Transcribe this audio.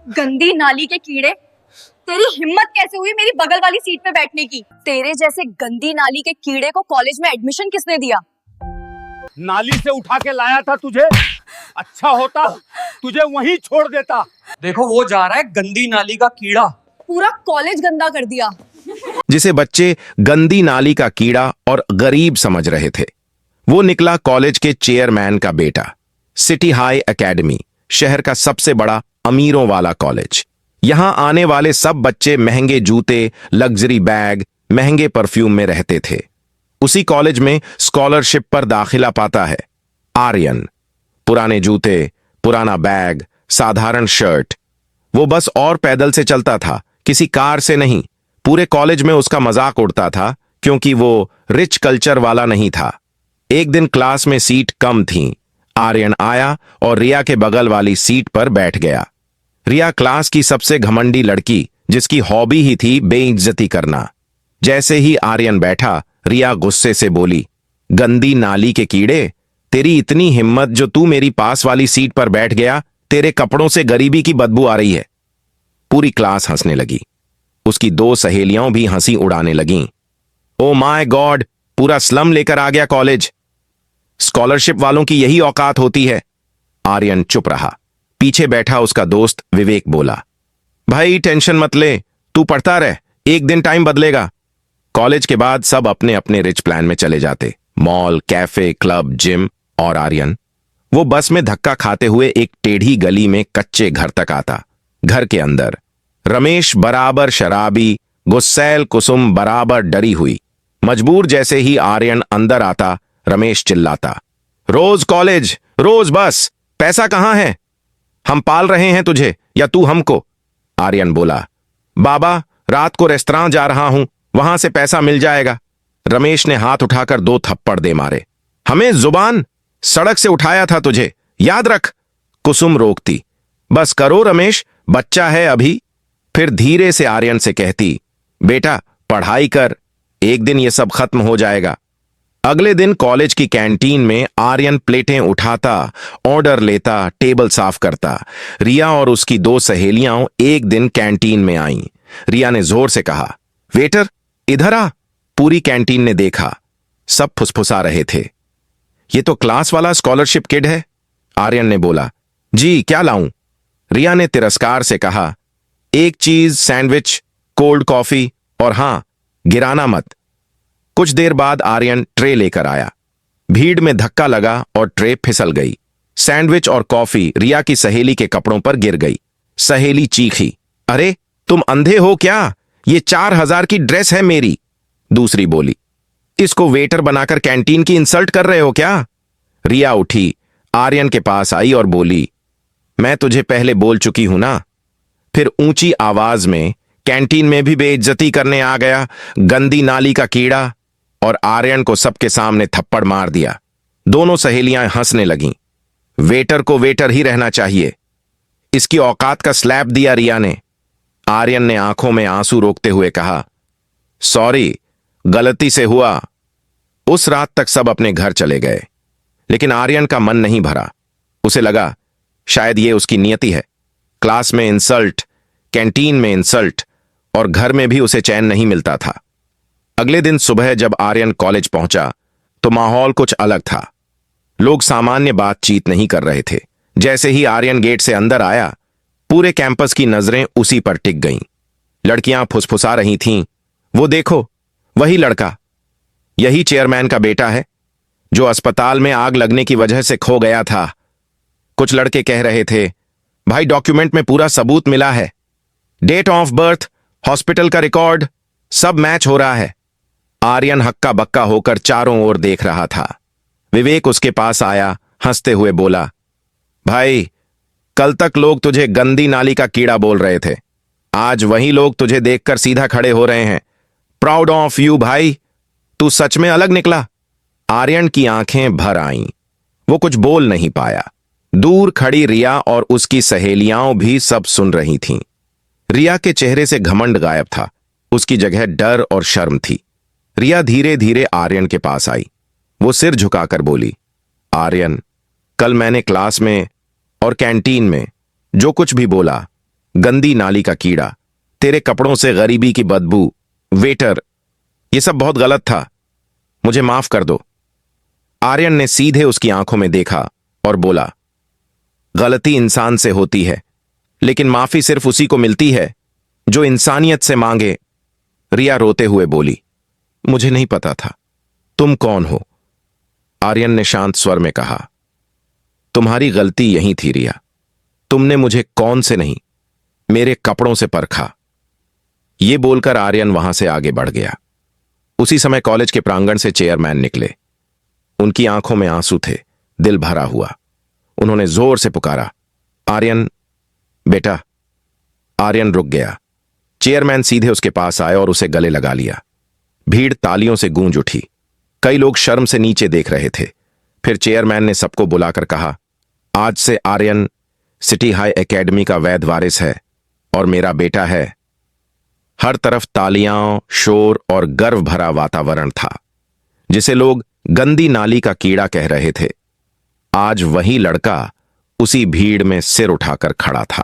गंदी नाली के कीड़े, तेरी हिम्मत कैसे हुई मेरी बगल वाली सीट पे बैठने की? तेरे जैसे गंदी नाली के कीड़े को कॉलेज में एडमिशन किसने दिया? नाली से उठा के लाया था तुझे। अच्छा होता तुझे वहीं छोड़ देता। देखो वो जा रहा है गंदी नाली का कीड़ा। पूरा कॉलेज गंदा कर दिया। जिसे बच्चे गंदी नाली का कीड़ा और गरीब समझ रहे थे, वो निकला कॉलेज के चेयरमैन का बेटा। सिटी हाई एकेडमी, शहर का सबसे बड़ा अमीरों वाला कॉलेज। यहां आने वाले सब बच्चे महंगे जूते, लग्जरी बैग, महंगे परफ्यूम में रहते थे। उसी कॉलेज में स्कॉलरशिप पर दाखिला पाता है आर्यन। पुराने जूते, पुराना बैग, साधारण शर्ट। वो बस और पैदल से चलता था, किसी कार से नहीं। पूरे कॉलेज में उसका मजाक उड़ता था क्योंकि वो रिच कल्चर वाला नहीं था। एक दिन क्लास में सीट कम थी। आर्यन आया और रिया के बगल वाली सीट पर बैठ गया। रिया क्लास की सबसे घमंडी लड़की, जिसकी हॉबी ही थी बेइज्जती करना। जैसे ही आर्यन बैठा, रिया गुस्से से बोली, गंदी नाली के कीड़े, तेरी इतनी हिम्मत जो तू मेरी पास वाली सीट पर बैठ गया। तेरे कपड़ों से गरीबी की बदबू आ रही है। पूरी क्लास हंसने लगी। उसकी दो सहेलियां भी हंसी उड़ाने लगीं। ओ माय गॉड, पूरा स्लम लेकर आ गया कॉलेज। स्कॉलरशिप वालों की यही औकात होती है। आर्यन चुप रहा। पीछे बैठा उसका दोस्त विवेक बोला, भाई टेंशन मत ले, तू पढ़ता रह, एक दिन टाइम बदलेगा। कॉलेज के बाद सब अपने अपने रिच प्लान में चले जाते, मॉल, कैफे, क्लब, जिम। और आर्यन, वो बस में धक्का खाते हुए एक टेढ़ी गली में कच्चे घर तक आता। घर के अंदर रमेश बराबर शराबी, गुस्सैल कुसुम बराबर डरी हुई। मजबूर जैसे ही आर्यन अंदर आता, रमेश चिल्लाता, रोज कॉलेज, रोज बस, पैसा कहां है? हम पाल रहे हैं तुझे या तू हमको? आर्यन बोला, बाबा रात को रेस्तरां जा रहा हूं, वहां से पैसा मिल जाएगा। रमेश ने हाथ उठाकर दो थप्पड़ दे मारे। हमें जुबान, सड़क से उठाया था तुझे, याद रख। कुसुम रोकती, बस करो रमेश, बच्चा है अभी। फिर धीरे से आर्यन से कहती, बेटा पढ़ाई कर, एक दिन ये सब खत्म हो जाएगा। अगले दिन कॉलेज की कैंटीन में आर्यन प्लेटें उठाता, ऑर्डर लेता, टेबल साफ करता। रिया और उसकी दो सहेलियां एक दिन कैंटीन में आईं। रिया ने जोर से कहा, वेटर इधर आ। पूरी कैंटीन ने देखा, सब फुसफुसा रहे थे। ये तो क्लास वाला स्कॉलरशिप किड है। आर्यन ने बोला, जी क्या लाऊं? रिया ने तिरस्कार से कहा, एक चीज सैंडविच, कोल्ड कॉफी और हां, गिराना मत। कुछ देर बाद आर्यन ट्रे लेकर आया। भीड़ में धक्का लगा और ट्रे फिसल गई। सैंडविच और कॉफी रिया की सहेली के कपड़ों पर गिर गई। सहेली चीखी, अरे तुम अंधे हो क्या? ये 4,000 की ड्रेस है मेरी। दूसरी बोली, इसको वेटर बनाकर कैंटीन की इंसल्ट कर रहे हो क्या? रिया उठी, आर्यन के पास आई और बोली, मैं तुझे पहले बोल चुकी हूं ना। फिर ऊंची आवाज में, कैंटीन में भी बेइज्जती करने आ गया, गंदी नाली का कीड़ा। और आर्यन को सबके सामने थप्पड़ मार दिया। दोनों सहेलियां हंसने लगीं। वेटर को वेटर ही रहना चाहिए, इसकी औकात का स्लैप दिया रिया ने। आर्यन ने आंखों में आंसू रोकते हुए कहा, सॉरी, गलती से हुआ। उस रात तक सब अपने घर चले गए, लेकिन आर्यन का मन नहीं भरा। उसे लगा शायद ये उसकी नियति है। क्लास में इंसल्ट, कैंटीन में इंसल्ट और घर में भी उसे चैन नहीं मिलता था। अगले दिन सुबह जब आर्यन कॉलेज पहुंचा तो माहौल कुछ अलग था। लोग सामान्य बातचीत नहीं कर रहे थे। जैसे ही आर्यन गेट से अंदर आया, पूरे कैंपस की नजरें उसी पर टिक गईं। लड़कियां फुसफुसा रही थीं, वो देखो, वही लड़का, यही चेयरमैन का बेटा है जो अस्पताल में आग लगने की वजह से खो गया था। कुछ लड़के कह रहे थे, भाई डॉक्यूमेंट में पूरा सबूत मिला है, डेट ऑफ बर्थ, हॉस्पिटल का रिकॉर्ड, सब मैच हो रहा है। आर्यन हक्का बक्का होकर चारों ओर देख रहा था। विवेक उसके पास आया, हंसते हुए बोला, भाई कल तक लोग तुझे गंदी नाली का कीड़ा बोल रहे थे, आज वही लोग तुझे देखकर सीधा खड़े हो रहे हैं। प्राउड ऑफ यू भाई, तू सच में अलग निकला। आर्यन की आंखें भर आईं। वो कुछ बोल नहीं पाया। दूर खड़ी रिया और उसकी सहेलियां भी सब सुन रही थीं। रिया के चेहरे से घमंड गायब था, उसकी जगह डर और शर्म थी। रिया धीरे धीरे आर्यन के पास आई। वो सिर झुकाकर बोली, आर्यन, कल मैंने क्लास में और कैंटीन में जो कुछ भी बोला, गंदी नाली का कीड़ा, तेरे कपड़ों से गरीबी की बदबू, वेटर, ये सब बहुत गलत था, मुझे माफ कर दो। आर्यन ने सीधे उसकी आंखों में देखा और बोला, गलती इंसान से होती है, लेकिन माफी सिर्फ उसी को मिलती है जो इंसानियत से मांगे। रिया रोते हुए बोली, मुझे नहीं पता था। तुम कौन हो? आर्यन ने शांत स्वर में कहा, तुम्हारी गलती यही थी रिया, तुमने मुझे कौन से नहीं, मेरे कपड़ों से परखा। यह बोलकर आर्यन वहां से आगे बढ़ गया। उसी समय कॉलेज के प्रांगण से चेयरमैन निकले। उनकी आंखों में आंसू थे, दिल भरा हुआ। उन्होंने जोर से पुकारा, आर्यन बेटा। आर्यन रुक गया। चेयरमैन सीधे उसके पास आए और उसे गले लगा लिया। भीड़ तालियों से गूंज उठी। कई लोग शर्म से नीचे देख रहे थे। फिर चेयरमैन ने सबको बुलाकर कहा, आज से आर्यन सिटी हाई एकेडमी का वैध वारिस है और मेरा बेटा है। हर तरफ तालियां, शोर और गर्व भरा वातावरण था। जिसे लोग गंदी नाली का कीड़ा कह रहे थे, आज वही लड़का उसी भीड़ में सिर उठाकर खड़ा था।